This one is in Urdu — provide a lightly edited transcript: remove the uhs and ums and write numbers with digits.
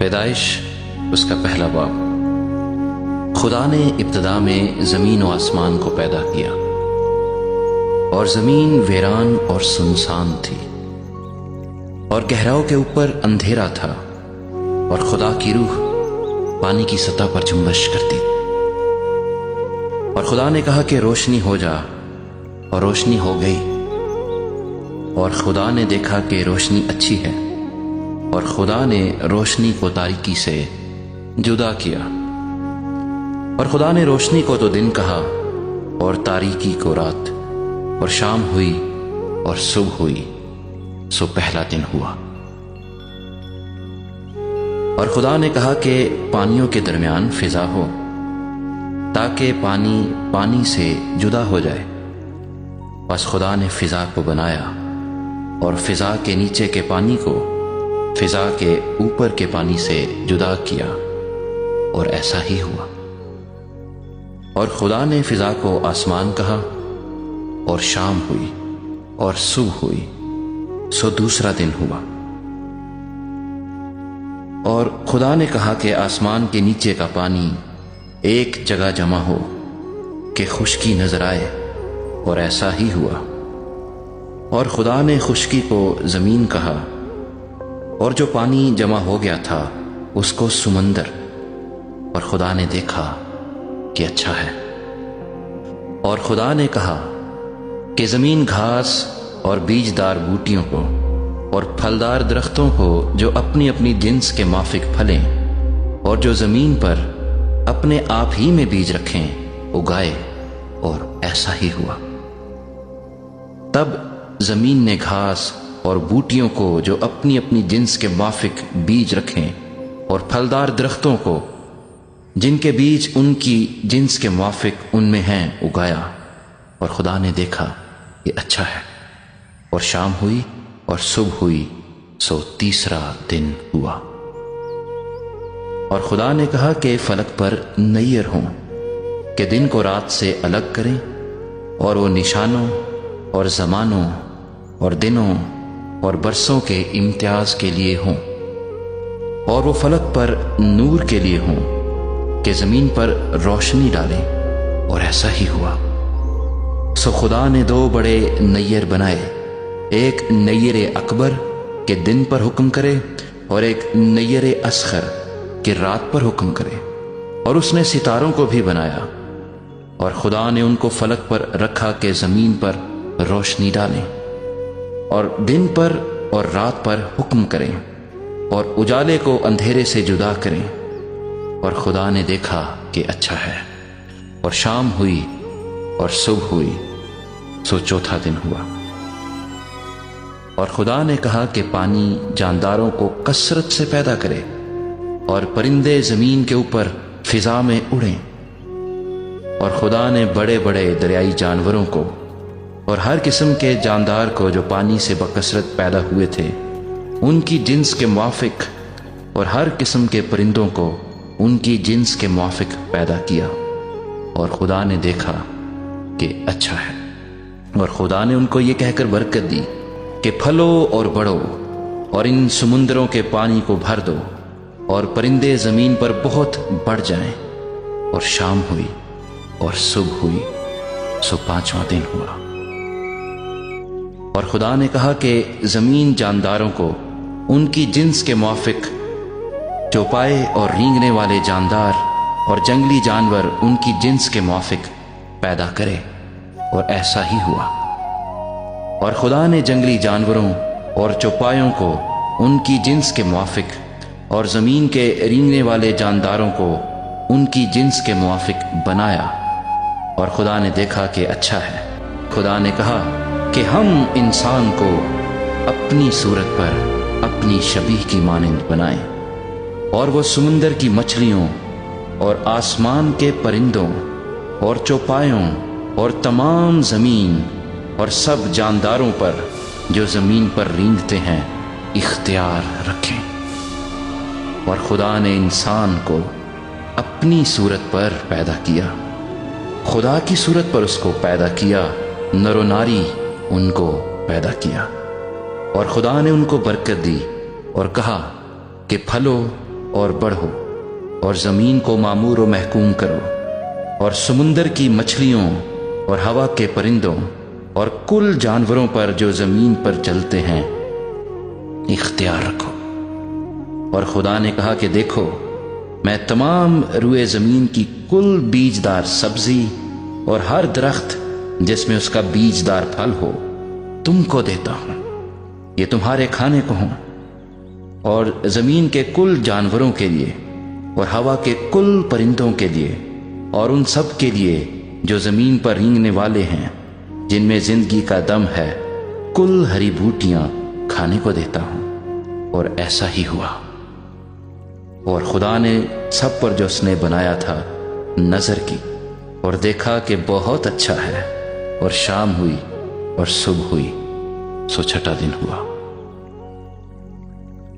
پیدائش اس کا پہلا باب۔ خدا نے ابتدا میں زمین و آسمان کو پیدا کیا، اور زمین ویران اور سنسان تھی، اور گہراؤں کے اوپر اندھیرا تھا، اور خدا کی روح پانی کی سطح پر جنبش کرتی۔ اور خدا نے کہا کہ روشنی ہو جا، اور روشنی ہو گئی۔ اور خدا نے دیکھا کہ روشنی اچھی ہے، اور خدا نے روشنی کو تاریکی سے جدا کیا۔ اور خدا نے روشنی کو تو دن کہا، اور تاریکی کو رات۔ اور شام ہوئی اور صبح ہوئی، سو پہلا دن ہوا۔ اور خدا نے کہا کہ پانیوں کے درمیان فضا ہو، تاکہ پانی پانی سے جدا ہو جائے۔ بس خدا نے فضا کو بنایا، اور فضا کے نیچے کے پانی کو فضا کے اوپر کے پانی سے جدا کیا، اور ایسا ہی ہوا۔ اور خدا نے فضا کو آسمان کہا، اور شام ہوئی اور صبح ہوئی، سو دوسرا دن ہوا۔ اور خدا نے کہا کہ آسمان کے نیچے کا پانی ایک جگہ جمع ہو کہ خشکی نظر آئے، اور ایسا ہی ہوا۔ اور خدا نے خشکی کو زمین کہا، اور جو پانی جمع ہو گیا تھا اس کو سمندر۔ اور خدا نے دیکھا کہ اچھا ہے۔ اور خدا نے کہا کہ زمین گھاس اور بیجدار بوٹیوں کو اور پھلدار درختوں کو جو اپنی اپنی جنس کے موافق پھلیں، اور جو زمین پر اپنے آپ ہی میں بیج رکھیں، اگائے، اور ایسا ہی ہوا۔ تب زمین نے گھاس اور بوٹیوں کو جو اپنی اپنی جنس کے موافق بیج رکھیں، اور پھلدار درختوں کو جن کے بیج ان کی جنس کے موافق ان میں ہیں، اگایا۔ اور خدا نے دیکھا کہ اچھا ہے۔ اور شام ہوئی اور صبح ہوئی، سو تیسرا دن ہوا۔ اور خدا نے کہا کہ فلک پر نیر ہوں، کہ دن کو رات سے الگ کریں، اور وہ نشانوں اور زمانوں اور دنوں اور برسوں کے امتیاز کے لیے ہوں، اور وہ فلک پر نور کے لیے ہوں کہ زمین پر روشنی ڈالیں، اور ایسا ہی ہوا۔ سو خدا نے دو بڑے نیر بنائے، ایک نیر اکبر کہ دن پر حکم کرے، اور ایک نیر اصغر کہ رات پر حکم کرے۔ اور اس نے ستاروں کو بھی بنایا، اور خدا نے ان کو فلک پر رکھا کہ زمین پر روشنی ڈالیں، اور دن پر اور رات پر حکم کریں، اور اجالے کو اندھیرے سے جدا کریں۔ اور خدا نے دیکھا کہ اچھا ہے۔ اور شام ہوئی اور صبح ہوئی، سو چوتھا دن ہوا۔ اور خدا نے کہا کہ پانی جانداروں کو کثرت سے پیدا کرے، اور پرندے زمین کے اوپر فضا میں اڑیں۔ اور خدا نے بڑے بڑے دریائی جانوروں کو اور ہر قسم کے جاندار کو جو پانی سے بکثرت پیدا ہوئے تھے، ان کی جنس کے موافق، اور ہر قسم کے پرندوں کو ان کی جنس کے موافق پیدا کیا۔ اور خدا نے دیکھا کہ اچھا ہے۔ اور خدا نے ان کو یہ کہہ کر برکت دی کہ پھلو اور بڑھو، اور ان سمندروں کے پانی کو بھر دو، اور پرندے زمین پر بہت بڑھ جائیں۔ اور شام ہوئی اور صبح ہوئی، سو پانچواں دن ہوا۔ اور خدا نے کہا کہ زمین جانداروں کو ان کی جنس کے موافق، چوپائے اور رینگنے والے جاندار اور جنگلی جانور ان کی جنس کے موافق پیدا کرے، اور ایسا ہی ہوا۔ اور خدا نے جنگلی جانوروں اور چوپایوں کو ان کی جنس کے موافق، اور زمین کے رینگنے والے جانداروں کو ان کی جنس کے موافق بنایا۔ اور خدا نے دیکھا کہ اچھا ہے۔ خدا نے کہا کہ ہم انسان کو اپنی صورت پر اپنی شبیہ کی مانند بنائیں، اور وہ سمندر کی مچھلیوں اور آسمان کے پرندوں اور چوپایوں اور تمام زمین اور سب جانداروں پر جو زمین پر رینگتے ہیں اختیار رکھیں۔ اور خدا نے انسان کو اپنی صورت پر پیدا کیا، خدا کی صورت پر اس کو پیدا کیا، نر و ناری ان کو پیدا کیا۔ اور خدا نے ان کو برکت دی اور کہا کہ پھلو اور بڑھو اور زمین کو معمور و محکوم کرو، اور سمندر کی مچھلیوں اور ہوا کے پرندوں اور کل جانوروں پر جو زمین پر چلتے ہیں اختیار رکھو۔ اور خدا نے کہا کہ دیکھو، میں تمام روئے زمین کی کل بیجدار سبزی اور ہر درخت جس میں اس کا بیجدار پھل ہو تم کو دیتا ہوں، یہ تمہارے کھانے کو ہوں، اور زمین کے کل جانوروں کے لیے اور ہوا کے کل پرندوں کے لیے اور ان سب کے لیے جو زمین پر رینگنے والے ہیں جن میں زندگی کا دم ہے، کل ہری بوٹیاں کھانے کو دیتا ہوں۔ اور ایسا ہی ہوا۔ اور خدا نے سب پر جو اس نے بنایا تھا نظر کی اور دیکھا کہ بہت اچھا ہے، اور شام ہوئی اور صبح ہوئی، سو چھٹا دن ہوا۔